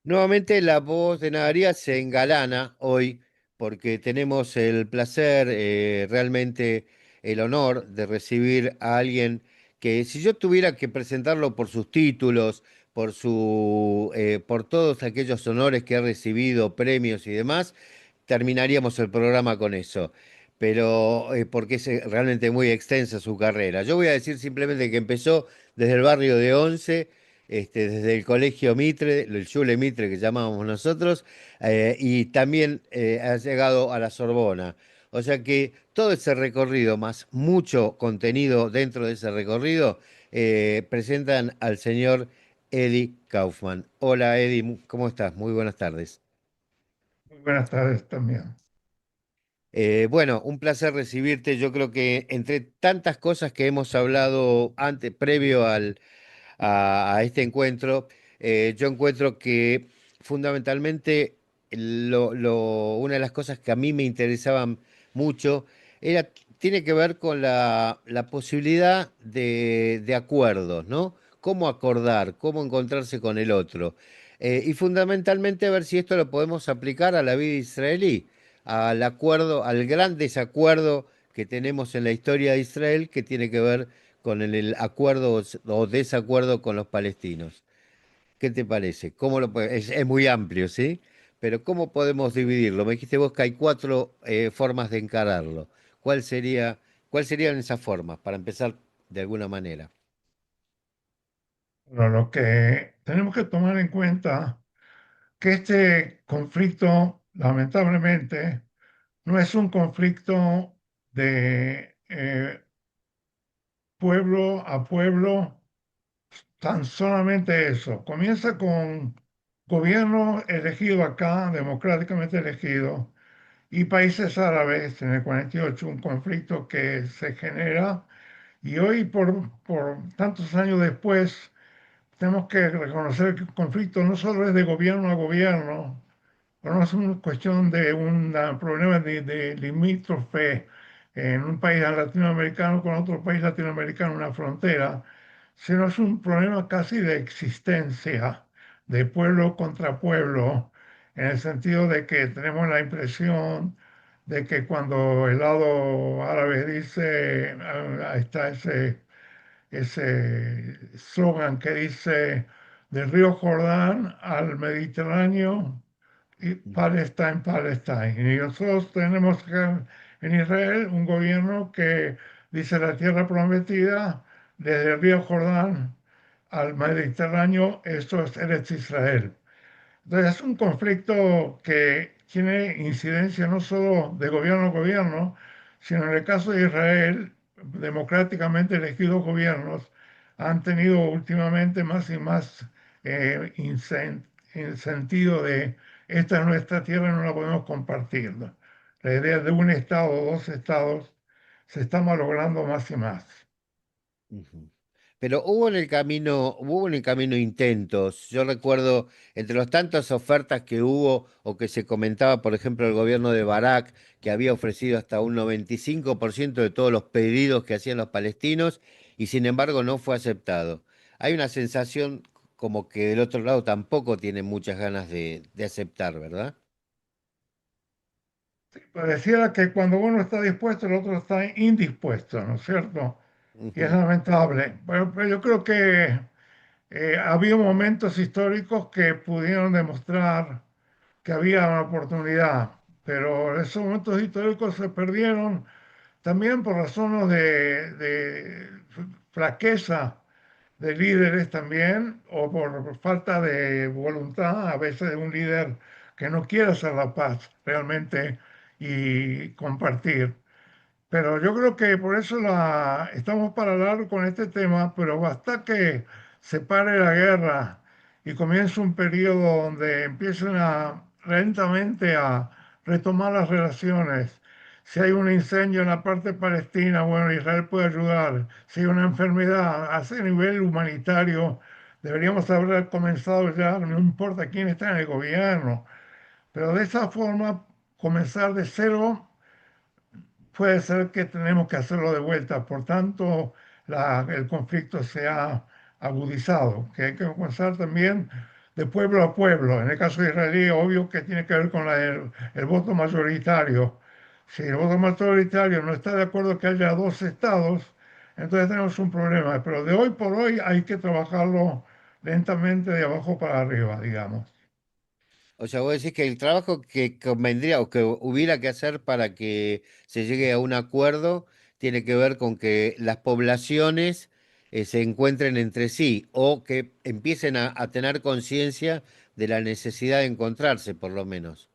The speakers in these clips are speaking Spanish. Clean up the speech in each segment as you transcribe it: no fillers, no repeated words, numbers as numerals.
Nuevamente la voz de Nadaría se engalana hoy porque tenemos el placer, realmente el honor de recibir a alguien que si yo tuviera que presentarlo por sus títulos, por todos aquellos honores que ha recibido, premios y demás, terminaríamos el programa con eso. Pero porque es realmente muy extensa su carrera. Yo voy a decir simplemente que empezó desde el barrio de Once, desde el colegio Mitre, el Schule Mitre que llamábamos nosotros, y también ha llegado a la Sorbona. O sea que todo ese recorrido, más mucho contenido dentro de ese recorrido, presentan al señor Eddie Kaufman. Hola Eddie, ¿cómo estás? Muy buenas tardes. Muy buenas tardes también. Bueno, un placer recibirte. Yo creo que entre tantas cosas que hemos hablado antes, previo a este encuentro, yo encuentro que fundamentalmente una de las cosas que a mí me interesaban mucho tiene que ver con la posibilidad de acuerdos, ¿no? Cómo acordar, cómo encontrarse con el otro. Y fundamentalmente ver si esto lo podemos aplicar a la vida israelí, al acuerdo, al gran desacuerdo que tenemos en la historia de Israel que tiene que ver con el acuerdo o desacuerdo con los palestinos. ¿Qué te parece? Es muy amplio, ¿sí? Pero ¿cómo podemos dividirlo? Me dijiste vos que hay cuatro formas de encararlo. ¿Cuál serían esas formas para empezar de alguna manera? Pero lo que tenemos que tomar en cuenta que este conflicto, lamentablemente, no es un conflicto de pueblo a pueblo, tan solamente eso. Comienza con gobierno elegido acá, democráticamente elegido, y países árabes en el 48, un conflicto que se genera, y hoy por tantos años después, tenemos que reconocer que el conflicto no solo es de gobierno a gobierno, no es una cuestión de un problema de limítrofe en un país latinoamericano con otro país latinoamericano, una frontera, sino es un problema casi de existencia, de pueblo contra pueblo, en el sentido de que tenemos la impresión de que cuando el lado árabe dice, ahí está ese slogan que dice del río Jordán al Mediterráneo y Palestine, Palestine. Y nosotros tenemos acá en Israel un gobierno que dice la tierra prometida desde el río Jordán al Mediterráneo, esto es Eretz Israel. Entonces es un conflicto que tiene incidencia no solo de gobierno a gobierno, sino en el caso de Israel, democráticamente elegidos gobiernos han tenido últimamente más y más en sentido de esta es nuestra tierra y no la podemos compartir. La idea de un Estado o dos Estados se está malogrando más y más. Ujú. Pero hubo en el camino intentos. Yo recuerdo entre las tantas ofertas que hubo o que se comentaba, por ejemplo, el gobierno de Barak, que había ofrecido hasta un 95% de todos los pedidos que hacían los palestinos y sin embargo no fue aceptado. Hay una sensación como que del otro lado tampoco tiene muchas ganas de aceptar, ¿verdad? Pareciera que cuando uno está dispuesto, el otro está indispuesto, ¿no es cierto? Y es Ujú. lamentable. Pero yo creo que había momentos históricos que pudieron demostrar que había una oportunidad, pero esos momentos históricos se perdieron también por razones de flaqueza de líderes también, o por falta de voluntad, a veces de un líder que no quiere hacer la paz realmente y compartir. Pero yo creo que por eso estamos para hablar con este tema, pero basta que se pare la guerra y comience un periodo donde empiecen lentamente a retomar las relaciones. Si hay un incendio en la parte palestina, bueno, Israel puede ayudar. Si hay una enfermedad a ese nivel humanitario, deberíamos haber comenzado ya, no importa quién está en el gobierno, pero de esa forma comenzar de cero puede ser que tenemos que hacerlo de vuelta. Por tanto, el conflicto se ha agudizado, que hay que comenzar también de pueblo a pueblo. En el caso israelí, obvio que tiene que ver con el voto mayoritario. Si el voto mayoritario no está de acuerdo que haya dos estados, entonces tenemos un problema. Pero de hoy por hoy hay que trabajarlo lentamente de abajo para arriba, digamos. O sea, vos decís que el trabajo que convendría o que hubiera que hacer para que se llegue a un acuerdo tiene que ver con que las poblaciones se encuentren entre sí o que empiecen a tener conciencia de la necesidad de encontrarse, por lo menos.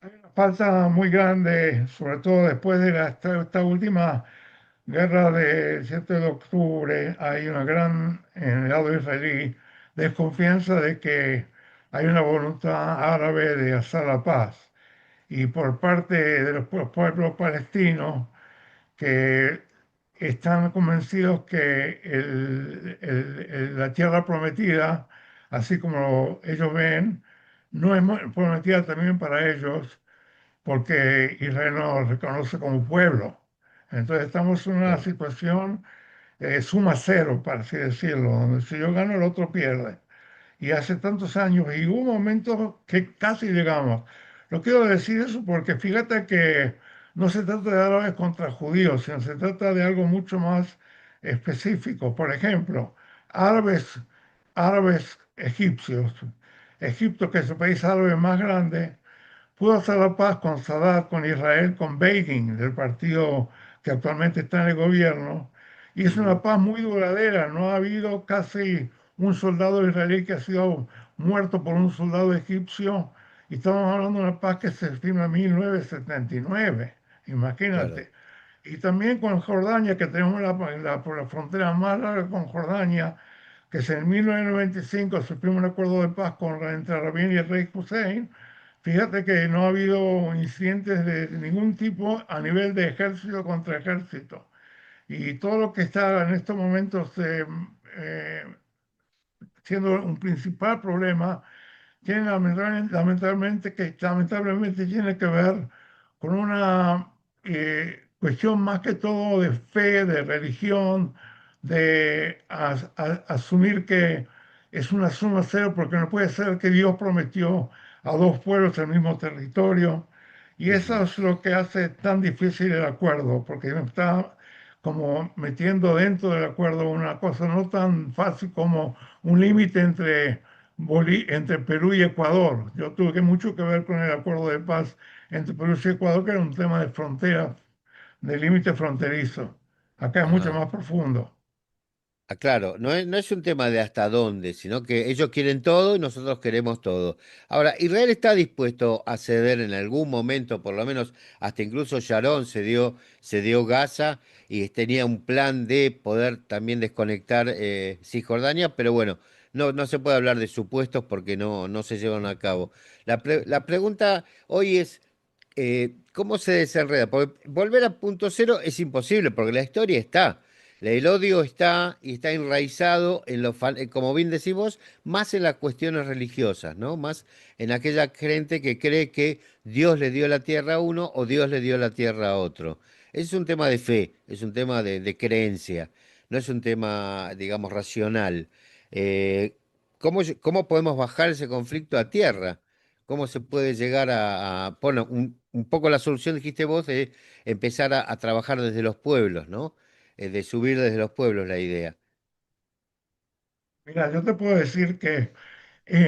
Hay una falta muy grande, sobre todo después de esta última guerra del 7 de octubre. Hay una gran, en el lado israelí, desconfianza de que hay una voluntad árabe de hacer la paz. Y por parte de los pueblos palestinos, que están convencidos que la tierra prometida, así como ellos ven, no es prometida también para ellos, porque Israel no reconoce como pueblo. Entonces estamos en una Claro. situación suma cero, para así decirlo, donde si yo gano el otro pierde. Y hace tantos años, y hubo momentos que casi llegamos. No quiero decir eso porque fíjate que no se trata de árabes contra judíos, sino se trata de algo mucho más específico. Por ejemplo, árabes, árabes egipcios. Egipto, que es el país árabe más grande, pudo hacer la paz con Sadat, con Israel, con Begin, del partido que actualmente está en el gobierno, y es una Ujú. paz muy duradera. No ha habido casi un soldado israelí que ha sido muerto por un soldado egipcio, y estamos hablando de una paz que se firma en 1979, Claro. imagínate. Y también con Jordania, que tenemos por la frontera más larga con Jordania, que es en 1995 se firma un acuerdo de paz entre Rabin y el rey Hussein. Fíjate que no ha habido incidentes de ningún tipo a nivel de ejército contra ejército. Y todo lo que está en estos momentos eh, siendo un principal problema tiene lamentablemente tiene que ver con una cuestión más que todo de fe, de religión, de asumir que es una suma cero, porque no puede ser que Dios prometió a dos pueblos el mismo territorio. Y eso Ujú. es lo que hace tan difícil el acuerdo, porque está como metiendo dentro del acuerdo una cosa no tan fácil como un límite entre Perú y Ecuador. Yo tuve mucho que ver con el acuerdo de paz entre Perú y Ecuador, que era un tema de frontera, de límite fronterizo. Acá es mucho Ajá. más profundo. Ah, claro, no es un tema de hasta dónde, sino que ellos quieren todo y nosotros queremos todo. Ahora, Israel está dispuesto a ceder en algún momento, por lo menos hasta incluso Sharon se dio Gaza y tenía un plan de poder también desconectar Cisjordania, pero bueno, no se puede hablar de supuestos porque no se llevan a cabo. La pregunta hoy es, ¿cómo se desenreda? Porque volver a punto cero es imposible porque la historia está. El odio está y está enraizado en como bien decís vos, más en las cuestiones religiosas, ¿no? Más en aquella gente que cree que Dios le dio la tierra a uno o Dios le dio la tierra a otro. Es un tema de fe, es un tema de creencia, no es un tema, digamos, racional. ¿Cómo podemos bajar ese conflicto a tierra? ¿Cómo se puede llegar bueno, un poco la solución, dijiste vos, de empezar a trabajar desde los pueblos, ¿no? De subir desde los pueblos la idea. Mira, yo te puedo decir que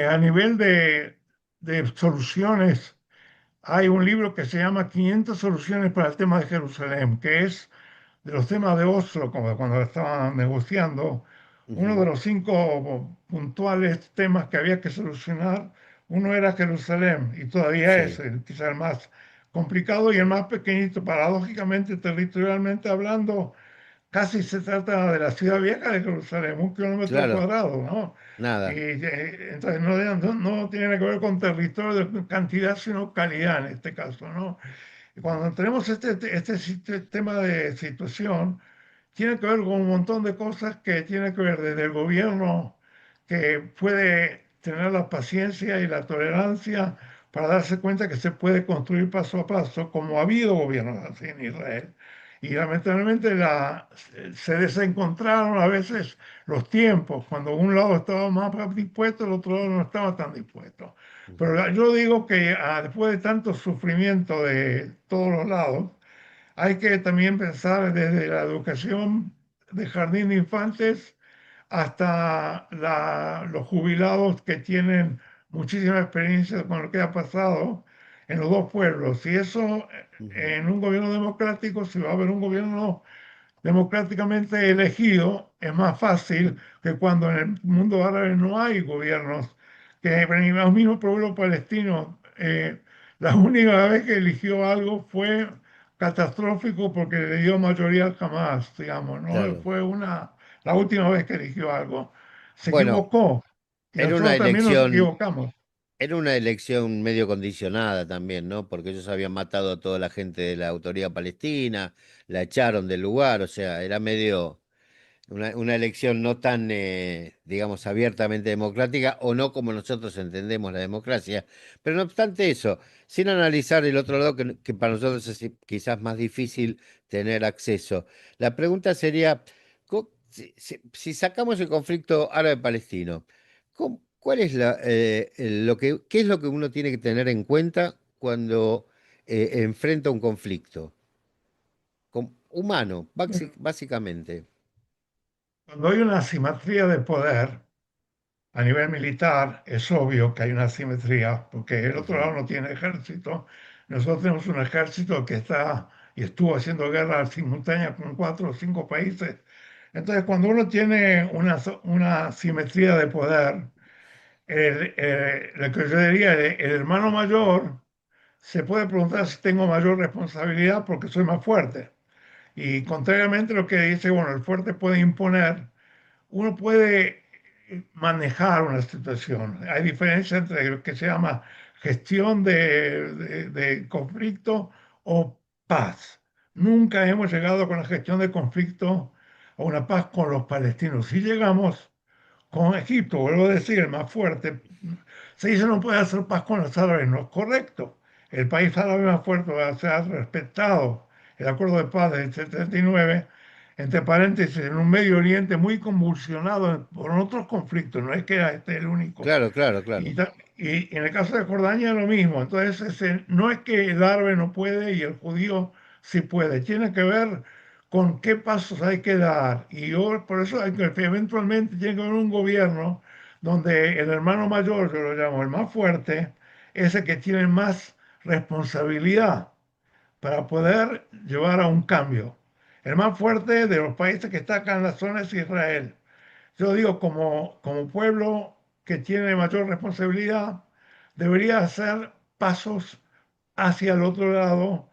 a nivel de soluciones, hay un libro que se llama 500 soluciones para el tema de Jerusalén, que es de los temas de Oslo, como cuando estaban negociando, uno de Ujú. los cinco puntuales temas que había que solucionar, uno era Jerusalén, y todavía es Sí, quizá el más complicado y el más pequeñito, paradójicamente, territorialmente hablando. Casi se trata de la ciudad vieja de Jerusalén, un kilómetro claro, cuadrado, ¿no? Y nada. entonces no tiene que ver con territorio de cantidad, sino calidad en este caso, ¿no? Y cuando tenemos este sistema de situación, tiene que ver con un montón de cosas que tiene que ver desde el gobierno, que puede tener la paciencia y la tolerancia para darse cuenta que se puede construir paso a paso, como ha habido gobiernos así en Israel, Y lamentablemente se desencontraron a veces los tiempos, cuando un lado estaba más dispuesto, el otro lado no estaba tan dispuesto. Pero Ujú, yo digo que después de tanto sufrimiento de todos los lados, hay que también pensar desde la educación de jardín de infantes hasta los jubilados que tienen muchísima experiencia con lo que ha pasado en los dos pueblos. Y eso ujú. en un gobierno democrático, si va a haber un gobierno democráticamente elegido, es más fácil que cuando en el mundo árabe no hay gobiernos, que en el mismo pueblo palestino, la única vez que eligió algo fue catastrófico porque le dio mayoría al Hamas, digamos, ¿no? Claro. Fue la última vez que eligió algo. Se Bueno, equivocó y era una nosotros también nos elección, equivocamos. era una elección medio condicionada también, ¿no? Porque ellos habían matado a toda la gente de la autoridad palestina, la echaron del lugar, o sea, era medio una elección no tan, digamos, abiertamente democrática o no como nosotros entendemos la democracia. Pero no obstante eso, sin analizar el otro lado que para nosotros es quizás más difícil tener acceso, la pregunta sería, si sacamos el conflicto árabe-palestino, ¿cuál es qué es lo que uno tiene que tener en cuenta cuando enfrenta un conflicto? Humano, básicamente. Cuando hay una asimetría de poder, a nivel militar es obvio que hay una asimetría, porque el otro lado Ujú, no tiene ejército. Nosotros tenemos un ejército que está y estuvo haciendo guerra simultánea con 4 o 5 países. Entonces, cuando uno tiene una asimetría de poder, lo que yo diría, el hermano mayor se puede preguntar si tengo mayor responsabilidad porque soy más fuerte. Y contrariamente a lo que dice, bueno, el fuerte puede imponer, uno puede manejar una situación. Hay diferencia entre lo que se llama gestión de conflicto o paz. Nunca hemos llegado con la gestión de conflicto a una paz con los palestinos. Si llegamos con Egipto, vuelvo a decir, el más fuerte, se dice no puede hacer paz con los árabes, no es correcto. El país árabe más fuerte se ha respetado el acuerdo de paz del 79, entre paréntesis, en un Medio Oriente muy convulsionado por otros conflictos, no es que era este el único. claro, claro, claro. Y en el caso de Jordania lo mismo. Entonces, no es que el árabe no puede y el judío sí puede. Tiene que ver con qué pasos hay que dar. Y yo, por eso hay que eventualmente tiene que haber un gobierno donde el hermano mayor, yo lo llamo el más fuerte, es el que tiene más responsabilidad para poder llevar a un cambio. El más fuerte de los países que está acá en la zona es Israel. Yo digo, como pueblo que tiene mayor responsabilidad, debería hacer pasos hacia el otro lado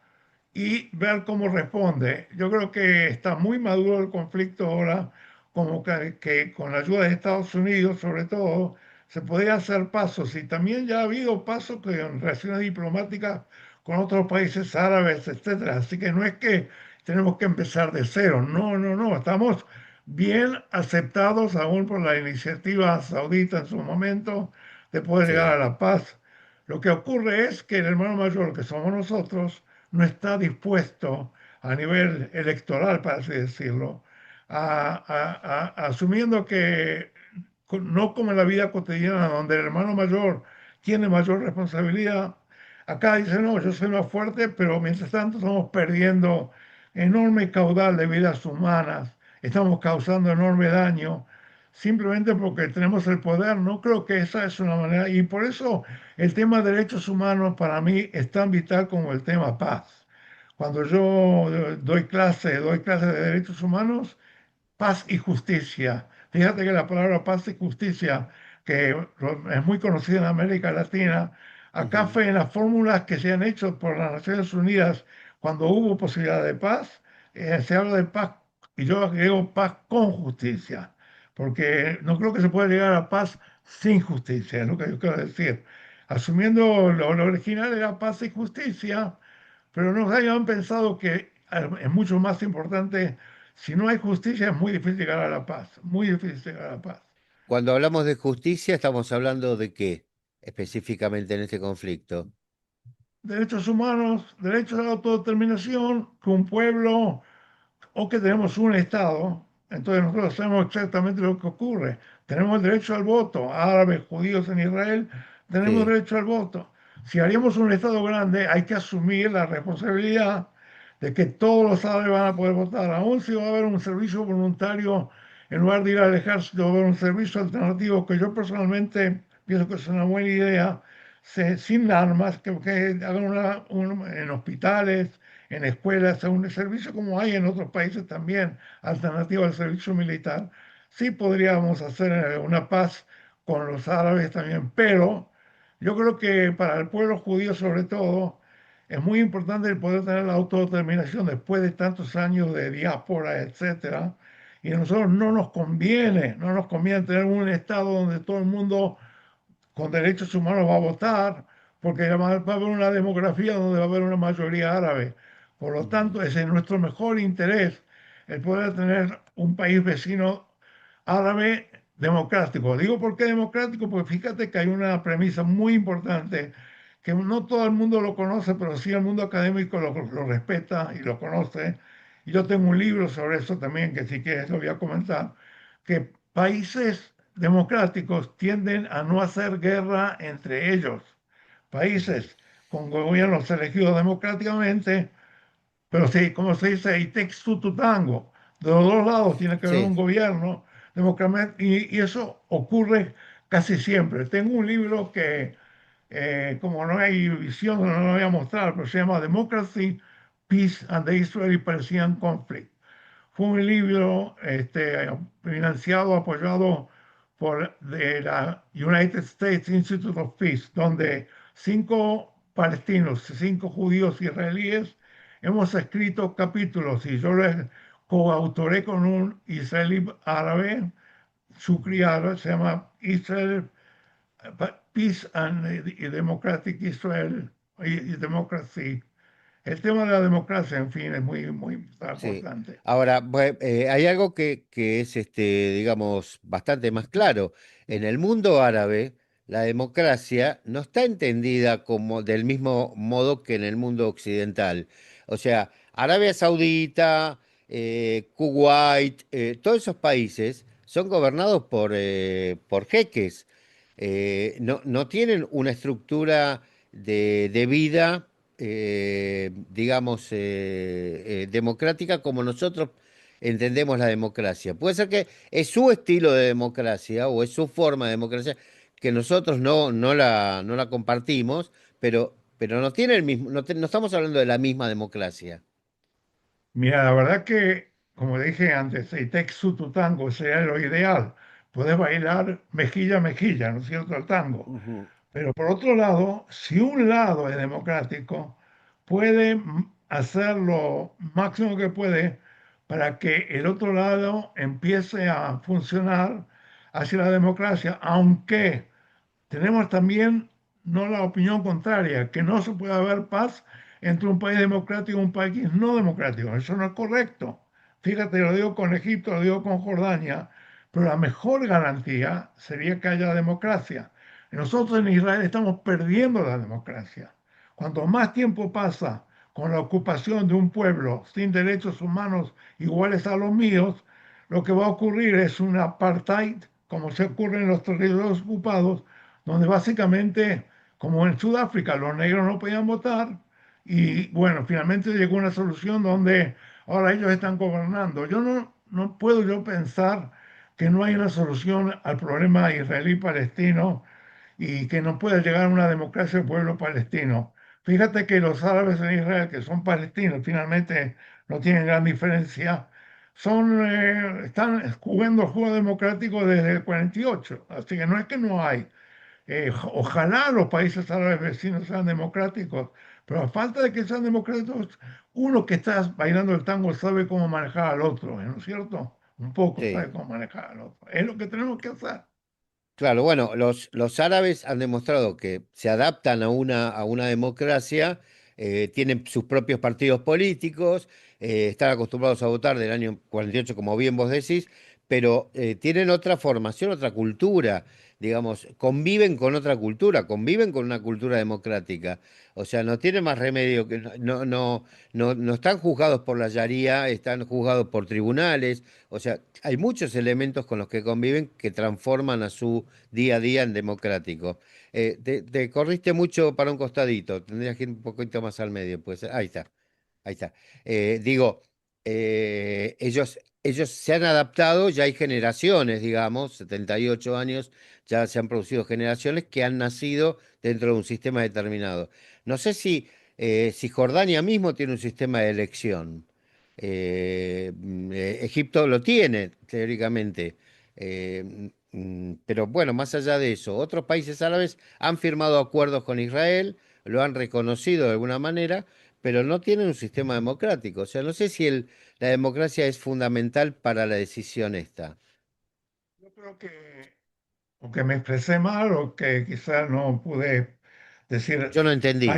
y ver cómo responde. Yo creo que está muy maduro el conflicto ahora, como que con la ayuda de Estados Unidos, sobre todo, se podría hacer pasos. Y también ya ha habido pasos que en relaciones diplomáticas con otros países árabes, etcétera. Así que no es que tenemos que empezar de cero. No, no, no. Estamos bien aceptados aún por la iniciativa saudita en su momento de poder llegar Sí, a la paz. Lo que ocurre es que el hermano mayor, que somos nosotros, no está dispuesto a nivel electoral, para así decirlo, asumiendo que no como en la vida cotidiana, donde el hermano mayor tiene mayor responsabilidad, acá dice, no, yo soy más fuerte, pero mientras tanto estamos perdiendo enorme caudal de vidas humanas, estamos causando enorme daño, simplemente porque tenemos el poder. No creo que esa es una manera, y por eso el tema de derechos humanos para mí es tan vital como el tema paz. Cuando yo doy clase de derechos humanos, paz y justicia. Fíjate que la palabra paz y justicia, que es muy conocida en América Latina, acá ujú, fue en las fórmulas que se han hecho por las Naciones Unidas cuando hubo posibilidad de paz, se habla de paz, y yo agrego paz con justicia, porque no creo que se pueda llegar a paz sin justicia, es lo que yo quiero decir. Asumiendo lo original era paz y justicia, pero nos hayan pensado que es mucho más importante. Si no hay justicia, es muy difícil llegar a la paz, muy difícil llegar a la paz. cuando hablamos de justicia, estamos hablando de qué específicamente en este conflicto. Derechos humanos, derechos a la autodeterminación, que un pueblo o que tenemos un Estado, entonces nosotros sabemos exactamente lo que ocurre. Tenemos el derecho al voto, árabes, judíos en Israel, tenemos Sí, derecho al voto. Si haríamos un Estado grande, hay que asumir la responsabilidad de que todos los árabes van a poder votar, aun si va a haber un servicio voluntario, en lugar de ir al ejército, va a haber un servicio alternativo que yo personalmente pienso que es una buena idea, sin armas, que hagan en hospitales, en escuelas, un servicio como hay en otros países también, alternativa al servicio militar. Sí podríamos hacer una paz con los árabes también, pero yo creo que para el pueblo judío sobre todo es muy importante el poder tener la autodeterminación después de tantos años de diáspora, etcétera. Y a nosotros no nos conviene tener un Estado donde todo el mundo con derechos humanos va a votar, porque va a haber una demografía donde va a haber una mayoría árabe. Por lo ujú, tanto, ese es nuestro mejor interés, el poder tener un país vecino árabe democrático. Digo por qué democrático, porque fíjate que hay una premisa muy importante que no todo el mundo lo conoce, pero sí el mundo académico lo respeta y lo conoce. Y yo tengo un libro sobre eso también, que si quieres lo voy a comentar, que países democráticos tienden a no hacer guerra entre ellos. ujú. Países con gobiernos elegidos democráticamente, pero sí, como se dice, it takes two to tango. De los dos lados tiene que haber Sí, un gobierno democrático y eso ocurre casi siempre. Tengo un libro que, como no hay visión, no lo voy a mostrar, pero se llama Democracy, Peace and the Israeli-Palestinian Conflict. Fue un libro financiado, apoyado por la United States Institute of Peace, donde 5 palestinos, 5 judíos israelíes hemos escrito capítulos y yo les coautoré con un israelí árabe, su criado, se llama Israel Peace and Democratic Israel y Democracy. El tema de la democracia, en fin, es muy, muy sí. importante. Ahora, hay algo que es, digamos, bastante más claro. En el mundo árabe, la democracia no está entendida como del mismo modo que en el mundo occidental. O sea, Arabia Saudita, Kuwait, todos esos países son gobernados por jeques. No tienen una estructura de vida digamos, democrática como nosotros entendemos la democracia. Puede ser que es su estilo de democracia o es su forma de democracia que nosotros no la compartimos, pero no tiene el mismo, no estamos hablando de la misma democracia. Mira, la verdad que, como dije antes, el Texu tu tango sería lo ideal. Puedes bailar mejilla a mejilla, ¿no es cierto?, el tango. Ujú. Pero por otro lado, si un lado es democrático, puede hacer lo máximo que puede para que el otro lado empiece a funcionar hacia la democracia, aunque tenemos también no la opinión contraria, que no se puede haber paz entre un país democrático y un país no democrático. Eso no es correcto. Fíjate, lo digo con Egipto, lo digo con Jordania, pero la mejor garantía sería que haya democracia. Nosotros en Israel estamos perdiendo la democracia. Cuanto más tiempo pasa con la ocupación de un pueblo sin derechos humanos iguales a los míos, lo que va a ocurrir es un apartheid, como se ocurre en los territorios ocupados, donde básicamente, como en Sudáfrica, los negros no podían votar y bueno, finalmente llegó una solución donde ahora ellos están gobernando. No puedo yo pensar que no hay una solución al problema israelí-palestino y que no pueda llegar a una democracia del pueblo palestino. Fíjate que los árabes en Israel, que son palestinos, finalmente no tienen gran diferencia, están jugando el juego democrático desde el 48, así que no es que no hay. Ojalá los países árabes vecinos sean democráticos, pero a falta de que sean democráticos, uno que está bailando el tango sabe cómo manejar al otro, ¿no es cierto? Un poco Sí. sabe cómo manejar al otro. Es lo que tenemos que hacer. Claro, bueno, los árabes han demostrado que se adaptan a una democracia, tienen sus propios partidos políticos, están acostumbrados a votar del año 48, como bien vos decís, pero tienen otra formación, otra cultura. digamos, conviven con otra cultura, conviven con una cultura democrática. O sea, no tiene más remedio que no están juzgados por la Sharia, están juzgados por tribunales. O sea, hay muchos elementos con los que conviven que transforman a su día a día en democrático. Te corriste mucho para un costadito, tendrías que ir un poquito más al medio, pues. Ahí está. Ahí está. Digo, ellos se han adaptado, ya hay generaciones, digamos, 78 años, ya se han producido generaciones que han nacido dentro de un sistema determinado. No sé si Jordania mismo tiene un sistema de elección. Egipto lo tiene, teóricamente. Pero bueno, más allá de eso, otros países árabes han firmado acuerdos con Israel, lo han reconocido de alguna manera, pero no tienen un sistema democrático. O sea, no sé si la democracia es fundamental para la decisión esta. Yo creo que o que me expresé mal o que quizás no pude decir, Yo no entendí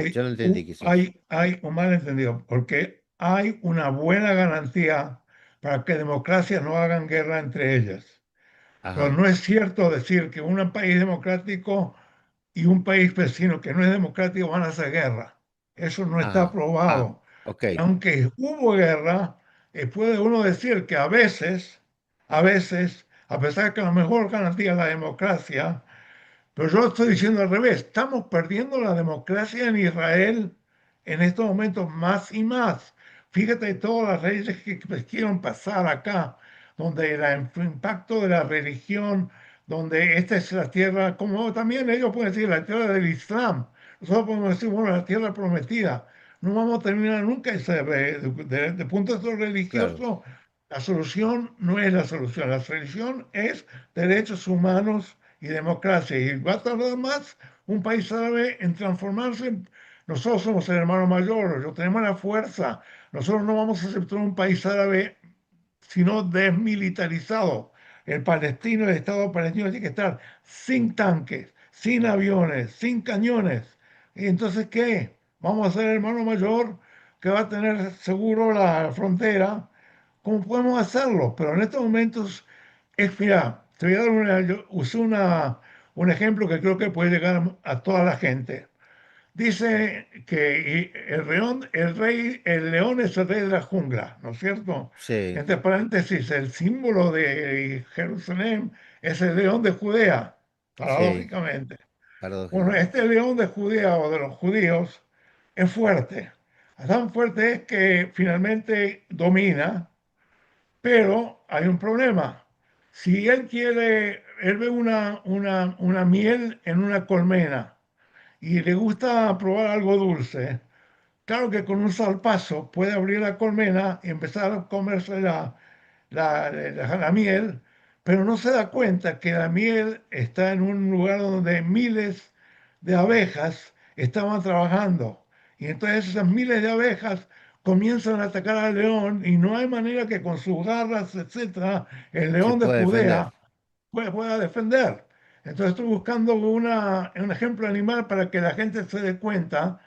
quizás. hay un malentendido, porque hay una buena garantía para que democracias no hagan guerra entre ellas. Pero Ajá. no es cierto decir que un país democrático y un país vecino que no es democrático van a hacer guerra. Eso no está Ajá. Ah, probado. ok, Y aunque hubo guerra, puede uno decir que a veces, a pesar de que la mejor garantía es la democracia, pero yo estoy diciendo al revés, estamos perdiendo la democracia en Israel en estos momentos más y más. Fíjate todas las leyes que quieren pasar acá, donde el impacto de la religión, donde esta es la tierra, como también ellos pueden decir, la tierra del Islam. Nosotros podemos decir, bueno, la tierra prometida. No vamos a terminar nunca ese, de punto de vista claro, religioso. La solución no es la solución, la solución es derechos humanos y democracia. Y va a tardar más un país árabe en transformarse. Nosotros somos el hermano mayor, nosotros tenemos la fuerza. Nosotros no vamos a aceptar un país árabe sino desmilitarizado. El palestino, el Estado palestino tiene que estar sin tanques, sin aviones, sin cañones. ¿Y entonces qué? Vamos a ser el hermano mayor que va a tener seguro la frontera. ¿Cómo podemos hacerlo? Pero en estos momentos mira, te voy a dar yo usé un ejemplo que creo que puede llegar a toda la gente. Dice que el león es el rey de la jungla, ¿no es cierto? sí, Entre paréntesis, el símbolo de Jerusalén es el león de Judea, sí, paradójicamente. Bueno, paradójicamente. este león de Judea o de los judíos es fuerte. Tan fuerte es que finalmente domina, pero hay un problema. Si él quiere, él ve una miel en una colmena y le gusta probar algo dulce, claro que con un salpazo puede abrir la colmena y empezar a comerse la miel, pero no se da cuenta que la miel está en un lugar donde miles de abejas estaban trabajando. Y entonces esas miles de abejas comienzan a atacar al león y no hay manera que con sus garras, etcétera, el Se león de puede defender. Judea pueda defender. Entonces estoy buscando un ejemplo animal para que la gente se dé cuenta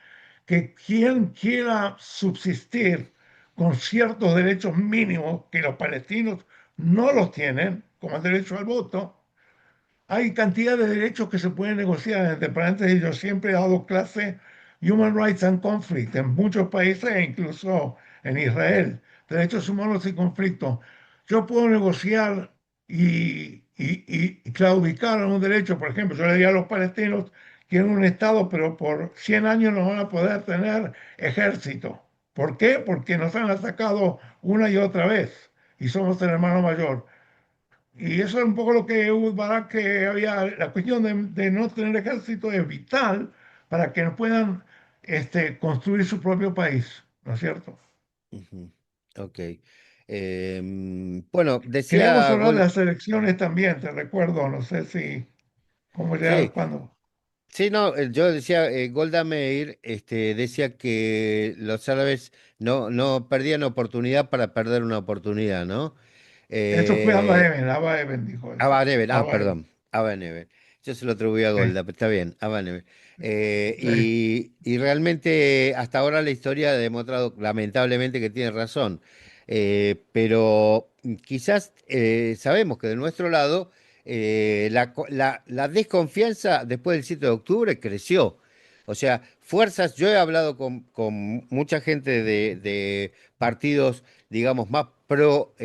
que quien quiera subsistir con ciertos derechos mínimos que los palestinos no los tienen, como el derecho al voto, hay cantidad de derechos que se pueden negociar. Entre paréntesis, yo siempre he dado clase Human Rights and Conflict en muchos países e incluso en Israel, derechos humanos y conflicto. Yo puedo negociar y claudicar en un derecho. Por ejemplo, yo le diría a los palestinos, quieren un Estado, pero por 100 años no van a poder tener ejército. ¿Por qué? Porque nos han atacado una y otra vez y somos el hermano mayor. Y eso es un poco lo que Ehud Barak, que había, la cuestión de no tener ejército es vital para que puedan construir su propio país, ¿no es cierto? Ujú. Ok. Bueno, Queríamos decía hablar de Gol, las elecciones también, te recuerdo, no sé si, cómo llegar, sí, cuándo. sí, no, yo decía, Golda Meir, decía que los árabes no perdían oportunidad para perder una oportunidad, ¿no? Esto fue Eh, Abba Eben dijo eso. Ava Neven, Abba Eben. perdón, Ava Neven. Yo se lo atribuí a Sí, Golda, pero está bien, Ava Neven. sí. Y realmente hasta ahora la historia ha demostrado lamentablemente que tiene razón. Pero quizás sabemos que de nuestro lado la desconfianza después del 7 de octubre creció. O sea, fuerzas, yo he hablado con mucha gente de partidos, digamos, más pro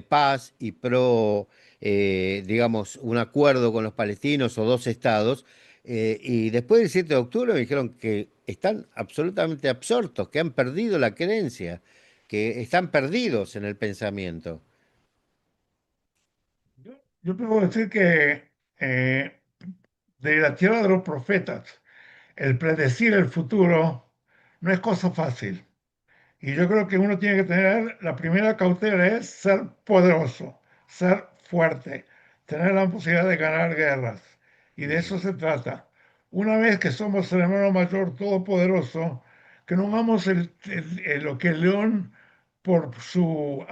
paz y pro, digamos, un acuerdo con los palestinos o dos estados. Y después del 7 de octubre me dijeron que están absolutamente absortos, que han perdido la creencia, que están perdidos en el pensamiento. Yo puedo decir que de la tierra de los profetas, el predecir el futuro no es cosa fácil. Y yo creo que uno tiene que tener, la primera cautela es ser poderoso, ser fuerte, tener la posibilidad de ganar guerras. Y de eso Ujú. se trata. Una vez que somos el hermano mayor todopoderoso, que no hagamos lo que el león, por su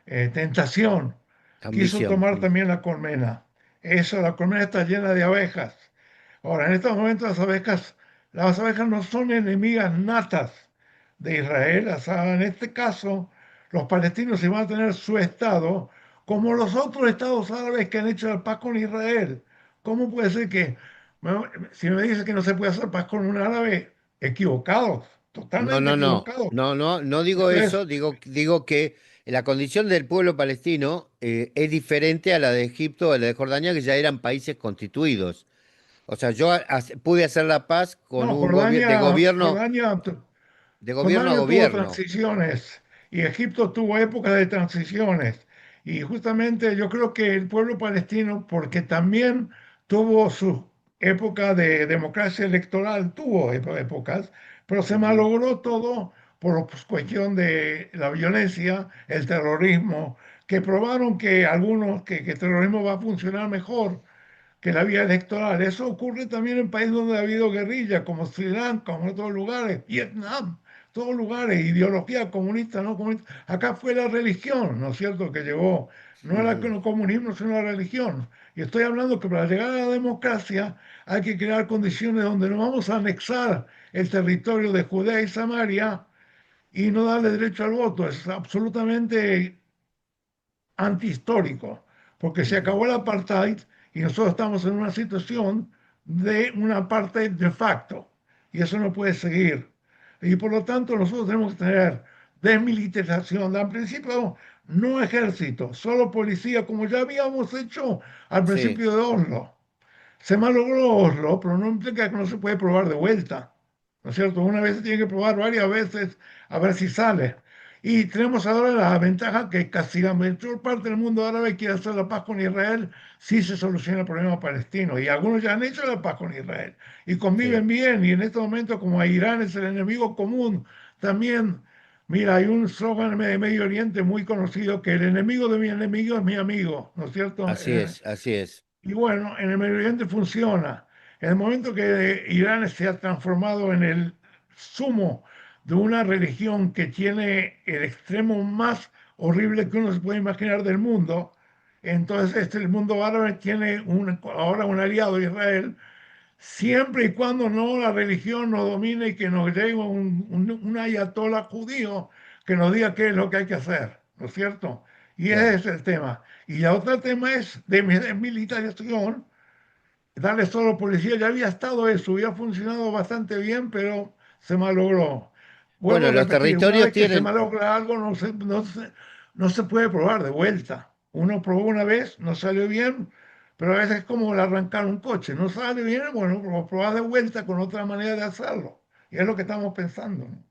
tentación, quiso Ambición. tomar también la colmena. Eso, la colmena está llena de abejas. Ahora, en estos momentos las abejas no son enemigas natas de Israel. O sea, en este caso, los palestinos iban a tener su estado como los otros estados árabes que han hecho la paz con Israel. ¿Cómo puede ser que, bueno, si me dice que no se puede hacer paz con un árabe, equivocados, No, totalmente no, no, equivocados? no, no, no digo Entonces, eso, digo que la condición del pueblo palestino es diferente a la de Egipto o a la de Jordania, que ya eran países constituidos. O sea, yo pude hacer la paz con no, un de gobierno a Jordania tuvo gobierno. transiciones y Egipto tuvo épocas de transiciones. Y justamente yo creo que el pueblo palestino, porque también tuvo su época de democracia electoral, tuvo épocas, pero se Ujú, malogró todo por pues, cuestión de la violencia, el terrorismo, que probaron que que el terrorismo va a funcionar mejor que la vía electoral. Eso ocurre también en países donde ha habido guerrilla, como Sri Lanka, como en otros lugares, Vietnam, todos lugares, ideología comunista, no comunista. Acá fue la religión, ¿no es cierto?, que llegó, no era ujú. el comunismo, sino la religión. Y estoy hablando que para llegar a la democracia hay que crear condiciones donde no vamos a anexar el territorio de Judea y Samaria y no darle derecho al voto. Es absolutamente antihistórico, porque se Ujú. acabó el apartheid y nosotros estamos en una situación de un apartheid de facto, y eso no puede seguir. Y por lo tanto nosotros tenemos que tener desmilitarización, al principio no ejército, solo policía, como ya habíamos hecho al Sí, principio de Oslo. Se malogró Oslo, pero no implica que no se puede probar de vuelta. ¿No es cierto? Una vez se tiene que probar varias veces a ver si sale. Y tenemos ahora la ventaja que casi la mayor parte del mundo árabe quiere hacer la paz con Israel si se soluciona el problema palestino. Y algunos ya han hecho la paz con Israel y sí, conviven bien. Y en este momento, como a Irán es el enemigo común, también, mira, hay un slogan de Medio Oriente muy conocido que el enemigo de mi enemigo es mi amigo. ¿No es cierto? así es, así es. Y bueno, en el Medio Oriente funciona. En el momento que Irán se ha transformado en el sumo de una religión que tiene el extremo más horrible que uno se puede imaginar del mundo, entonces el mundo árabe tiene ahora un aliado, Israel, siempre y cuando no la religión nos domine y que nos llegue un ayatollah judío que nos diga qué es lo que hay que hacer, ¿no es cierto? Y ese Claro. es el tema. Y el otro tema es de militarización, darle solo policía. Ya había estado eso, había funcionado bastante bien, pero se malogró. Vuelvo Bueno, a los repetir, una territorios vez que se tienen, malogra algo, no se puede probar de vuelta. Uno probó una vez, no salió bien, pero a veces es como el arrancar un coche. No sale bien, bueno, lo probás de vuelta con otra manera de hacerlo. Y es lo que estamos pensando, ¿no?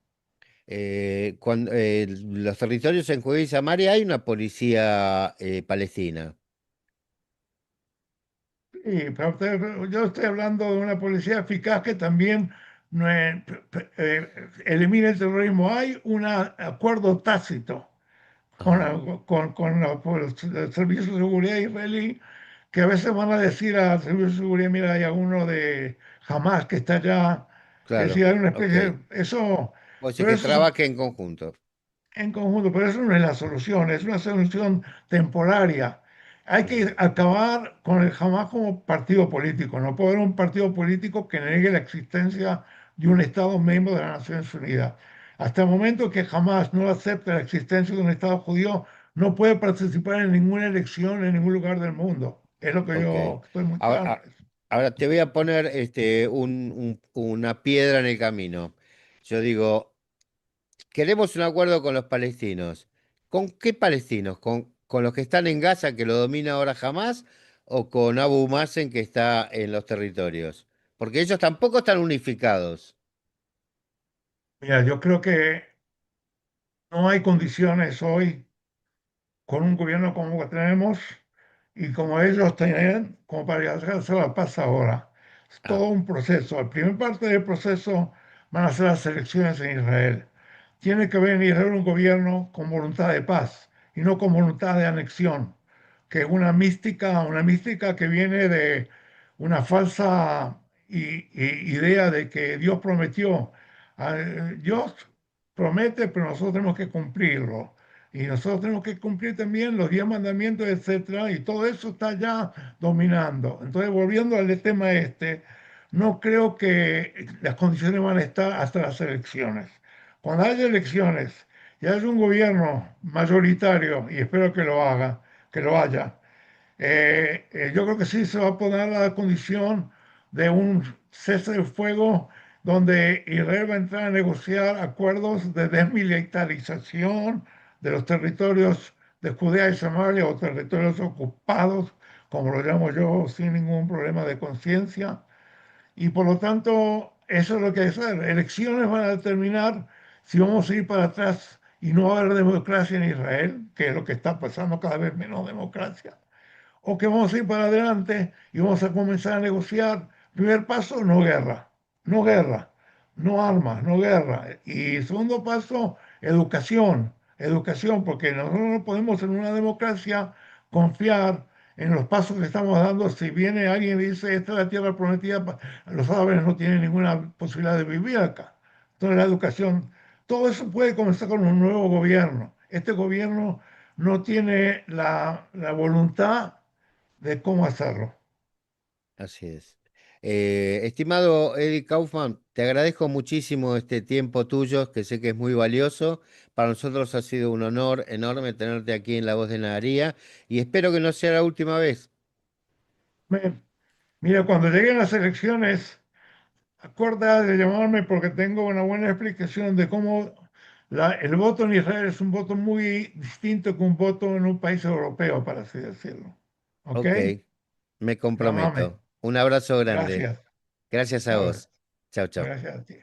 cuando, los territorios en Judea y Samaria hay una policía palestina. Sí, pero yo estoy hablando de una policía eficaz que también no elimina el terrorismo. Hay un acuerdo tácito Ajá, por el Servicio de Seguridad israelí que a veces van a decir al Servicio de Seguridad, mira, hay alguno de Hamas que está allá, es decir, claro, hay una ok. especie de, eso, O sea, pero que eso trabaje en conjunto. en conjunto, pero eso no es la solución, es una solución temporaria. Hay que Ujú. acabar con el Hamas como partido político. No puede haber un partido político que niegue la existencia de un Estado miembro de las Naciones Unidas. Hasta el momento que Hamas no acepte la existencia de un Estado judío, no puede participar en ninguna elección en ningún lugar del mundo. Es lo que ok. yo estoy muy Ahora, claro. ahora te voy a poner una piedra en el camino. Yo digo, queremos un acuerdo con los palestinos. ¿Con qué palestinos? ¿Con los que están en Gaza, que lo domina ahora Hamas, o con Abu Mazen, que está en los territorios? Porque ellos tampoco están unificados. Mira, yo creo que no hay condiciones hoy con un gobierno como que tenemos y como ellos tenían, como para hacerse la paz ahora. Es Ah, todo un proceso. La primera parte del proceso van a ser las elecciones en Israel. Tiene que venir Israel un gobierno con voluntad de paz y no con voluntad de anexión, que es una mística que viene de una falsa idea de que Dios prometió. Dios promete, pero nosotros tenemos que cumplirlo. Y nosotros tenemos que cumplir también los 10 mandamientos, etcétera, y todo eso está ya dominando. Entonces, volviendo al tema este, no creo que las condiciones van a estar hasta las elecciones. Cuando haya elecciones y haya un gobierno mayoritario, y espero que lo haga, que lo haya, yo creo que sí se va a poner la condición de un cese del fuego donde Israel va a entrar a negociar acuerdos de desmilitarización de los territorios de Judea y Samaria o territorios ocupados, como lo llamo yo, sin ningún problema de conciencia. Y por lo tanto, eso es lo que hay que hacer. Elecciones van a determinar si vamos a ir para atrás y no va a haber democracia en Israel, que es lo que está pasando, cada vez menos democracia, o que vamos a ir para adelante y vamos a comenzar a negociar. Primer paso, no guerra, no guerra, no armas, no guerra. Y segundo paso, educación, educación, porque nosotros no podemos en una democracia confiar en los pasos que estamos dando. Si viene alguien y dice, esta es la tierra prometida, los árabes no tienen ninguna posibilidad de vivir acá. Entonces la educación, todo eso puede comenzar con un nuevo gobierno. Este gobierno no tiene la voluntad de cómo hacerlo. así es. Estimado Eddie Kaufman, te agradezco muchísimo este tiempo tuyo, que sé que es muy valioso. Para nosotros ha sido un honor enorme tenerte aquí en La Voz de Naharía y espero que no sea la última vez. Mira, cuando lleguen las elecciones, acuerda de llamarme porque tengo una buena explicación de cómo el voto en Israel es un voto muy distinto que un voto en un país europeo, para así decirlo. ¿Ok? Ok, me Llámame. comprometo. Un abrazo grande. Gracias. Gracias a ¿Sabes? vos. Chao, chao. Gracias a ti.